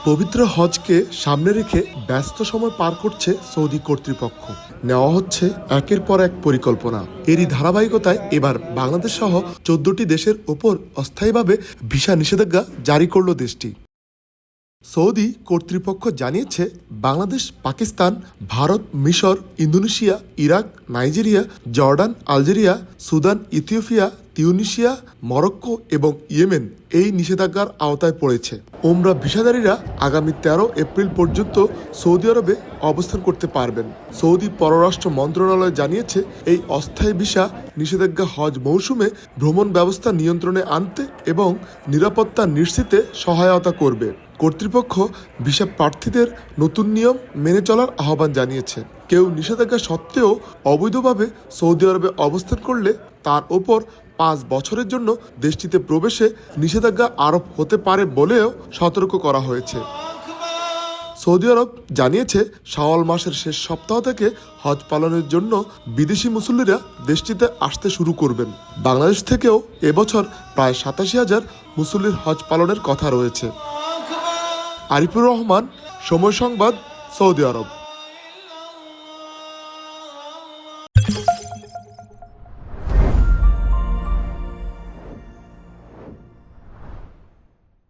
পবিত্র হজকে সামনে রেখে ব্যস্ত সময় পার করছে সৌদি কর্তৃপক্ষ। নেওয়া হচ্ছে একের পর এক পরিকল্পনা। এরই ধারাবাহিকতায় এবার বাংলাদেশ সহ 14টি দেশের ওপর অস্থায়ীভাবে ভিসা নিষেধাজ্ঞা জারি করল দেশটি। সৌদি কর্তৃপক্ষ জানিয়েছে, বাংলাদেশ, পাকিস্তান, ভারত, মিশর, Indonesia, Iraq, Nigeria, Jordan, Algeria, Sudan, Ethiopia, Tunisia, Morocco এবং ইয়েমেন এই নিষেধাজ্ঞার আওতায় পড়েছে। ওমরা ভিসাধারীরা আগামী 13 এপ্রিল পর্যন্ত সৌদি আরবে অবস্থান করতে পারবেন। সৌদি পররাষ্ট্র মন্ত্রণালয় জানিয়েছে, এই অস্থায়ী ভিসা নিষেধাজ্ঞা হজ মৌসুমে ভ্রমণ ব্যবস্থা নিয়ন্ত্রণে আনতে এবং নিরাপত্তা নিশ্চিতে সহায়তা করবে। কর্তৃপক্ষ ভিসা প্রার্থীদের নতুন নিয়ম মেনে চলার আহ্বান জানিয়েছে। কেউ নিষেধাজ্ঞা সত্ত্বেও অবৈধভাবে সৌদি আরবে অবস্থান করলে তার ওপর 5 বছরের জন্য দেশটিতে প্রবেশে নিষেধাজ্ঞা আরোপ হতে পারে বলেও সতর্ক করা হয়েছে। সৌদি আরব জানিয়েছে, শাওয়াল মাসের শেষ সপ্তাহ থেকে হজ পালনের জন্য বিদেশি মুসল্লিরা দেশটিতে আসতে শুরু করবেন। বাংলাদেশ থেকেও এবছর প্রায় 87,000 মুসল্লির হজ পালনের কথা রয়েছে। আরিফুর রহমান, সময় সংবাদ, সৌদি আরব।